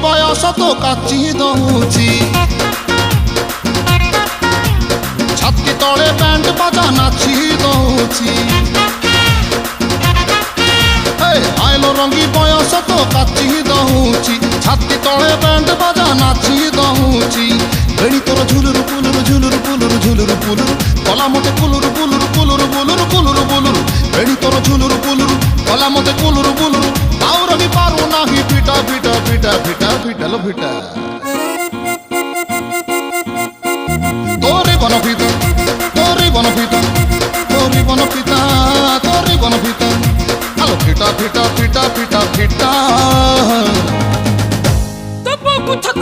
ବୟସ ତ କାଚି ଦଉଛି ଛାତି ତଳେ ବ୍ୟାଣ୍ଡ ବାଜା ନାଚି ଦଉଛି ଆଇଲୋ ରଙ୍ଗୀ ବୟସ ତ କାଚି ଦଉଛି ଛାତି ତଳେ ବ୍ୟାଣ୍ଡ ବାଜା ନାଚି ଦଉଛି ବେଣୀ ତୋର ଝୁଲୁରୁ ପୁଲୁରୁ ଝୁଲୁରୁ ପୁଲୁରୁ ଝୁଲୁରୁ ପୁଲୁରୁ କଲା ମତେ କୁଲୁରୁ କୁଲୁରୁ କୁଲୁରୁ ବୁଲୁରୁ କୁଲୁରୁ ବୁଲୁରୁ ବେଣୀ ତୋର ଝୁଲୁରୁ ପୁଲୁରୁ କଲା ମତେ କୁଲୁରୁ ବୁଲୁରୁ ଆଉ ରହି ପାରୁ ନାହିଁ ପିଟା ପିଟା ପିଟା ପିଟା ପିଟାଲୋ ପିଟା ତୋରି ବନ ପିତା ତୋରି ବନ ପିତା ତୋରି ବନ ପିତା ତୋରି ବନ ପିତା আলো ফিটা ফিটা ফিটা ফিটা ফিটা তবু